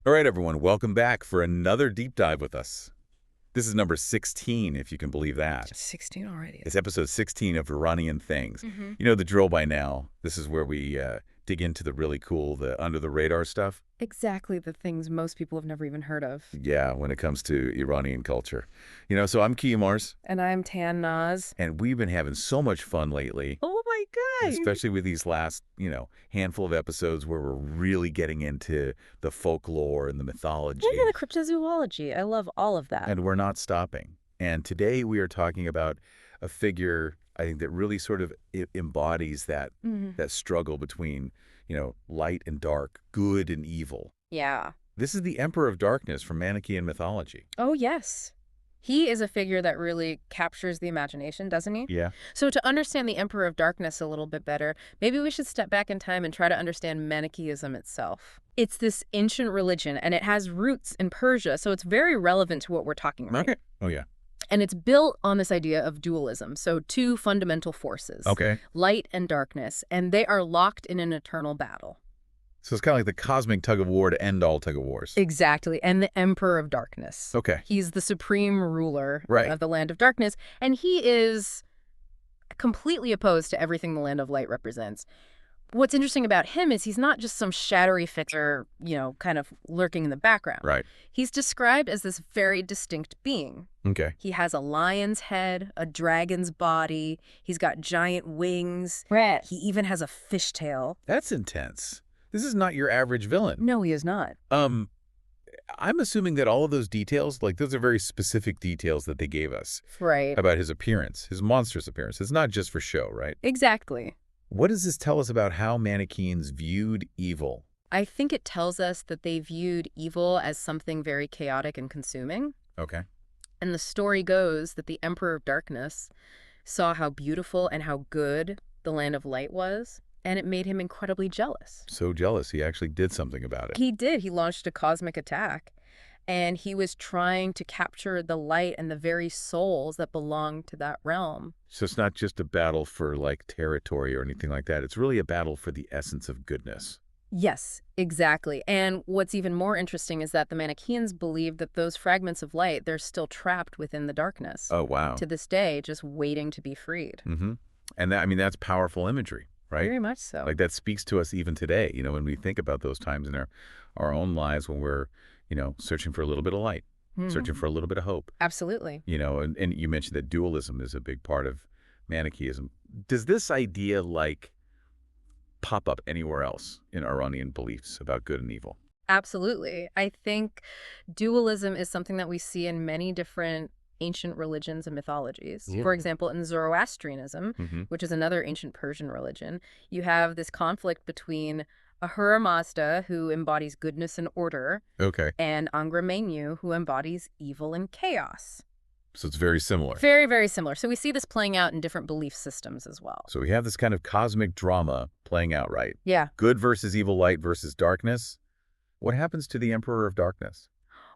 All right, everyone, welcome back for another deep dive with us. This is number 16, if you can believe that. 16 already. It's episode 16 of Iranian Things. Hmm. You know the drill by now. This is where we dig into the really cool, the under-the-radar stuff. Exactly the things most people have never even heard of. Yeah, when it comes to Iranian culture. So I'm Mars, And I'm Tan Naz. and we've been having so much fun lately, Oh my God. especially with these last, handful of episodes where we're really getting into the folklore and the mythology. Yeah, the cryptozoology. I love all of that. And we're not stopping. And today we are talking about a figure, I think, that really sort of embodies that that struggle between, light and dark, good and evil. Yeah. This is the Emperor of Darkness from Manichaean mythology. Oh, yes. He is a figure that really captures the imagination, doesn't he? Yeah. So to understand the Emperor of Darkness a little bit better, maybe we should step back in time and try to understand Manichaeism itself. It's this ancient religion, and it has roots in Persia, so it's very relevant to what we're talking about. Okay. Oh, yeah. And it's built on this idea of dualism, so two fundamental forces, Okay. light and darkness, and they are locked in an eternal battle. So it's kind of like the cosmic tug of war to end all tug of wars. Exactly, and the Emperor of Darkness. Okay. He's the supreme ruler Right. of the Land of Darkness, and he is completely opposed to everything the Land of Light represents. What's interesting about him is he's not just some shadowy figure, kind of lurking in the background. Right. He's described as this very distinct being. Okay. He has a lion's head, a dragon's body. He's got giant wings. Rat. He even has a fishtail. That's intense. This is not your average villain. No, he is not. I'm assuming that all of those details, like those are very specific details that they gave us Right. about his appearance, his monstrous appearance. It's not just for show, right? Exactly. What does this tell us about how Manichaeans viewed evil? I think it tells us that they viewed evil as something very chaotic and consuming. Okay. And the story goes that the Emperor of Darkness saw how beautiful and how good the Land of Light was, and it made him incredibly jealous. So jealous, he actually did something about it. He did. He launched a cosmic attack, and he was trying to capture the light and the very souls that belonged to that realm. So it's not just a battle for, like, territory or anything like that. It's really a battle for the essence of goodness. Yes, exactly. And what's even more interesting is that the Manichaeans believe that those fragments of light, they're still trapped within the darkness. Oh, wow. To this day, just waiting to be freed. Mm-hmm. And that's powerful imagery, right? Very much so. Like that speaks to us even today, when we think about those times in our own lives when we're, searching for a little bit of light, searching for a little bit of hope. Absolutely. And you mentioned that dualism is a big part of Manichaeism. Does this idea, like, pop up anywhere else in Iranian beliefs about good and evil? Absolutely. I think dualism is something that we see in many different ancient religions and mythologies. Yeah. For example, in Zoroastrianism, Mm-hmm. which is another ancient Persian religion, you have this conflict between Ahura Mazda, who embodies goodness and order, Okay. and Angra Mainyu, who embodies evil and chaos. So it's very similar. Very, very similar. So we see this playing out in different belief systems as well. So we have this kind of cosmic drama playing out, right? Yeah. Good versus evil, light versus darkness. What happens to the Emperor of Darkness?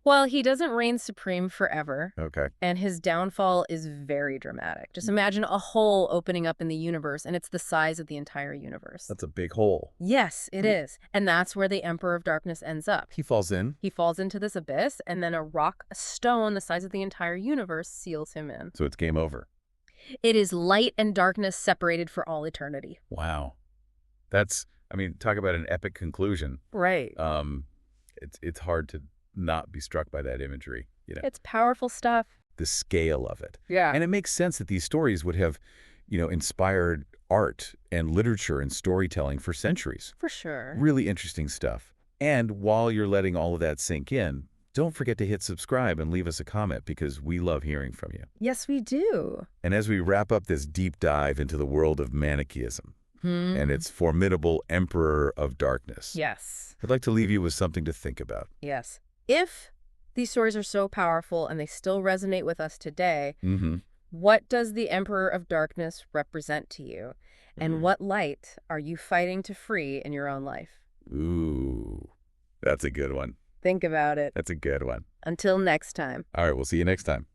Well, he doesn't reign supreme forever. Okay. And his downfall is very dramatic. Just imagine a hole opening up in the universe, and it's the size of the entire universe. That's a big hole. Yes, it is. And that's where the Emperor of Darkness ends up. He falls in. He falls into this abyss, and then a stone the size of the entire universe seals him in. So it's game over. It is light and darkness separated for all eternity. Wow. Talk about an epic conclusion. Right. It's hard to not be struck by that imagery, It's powerful stuff. the scale of it. Yeah. And it makes sense that these stories would have, inspired art and literature and storytelling for centuries. For sure. Really interesting stuff. And while you're letting all of that sink in, don't forget to hit subscribe and leave us a comment because we love hearing from you. Yes, we do. And as we wrap up this deep dive into the world of Manichaeism and its formidable Emperor of Darkness, Yes. I'd like to leave you with something to think about. Yes. If these stories are so powerful and they still resonate with us today, Mm-hmm. what does the Emperor of Darkness represent to you? And what light are you fighting to free in your own life? Ooh, that's a good one. Think about it. That's a good one. Until next time. All right, we'll see you next time.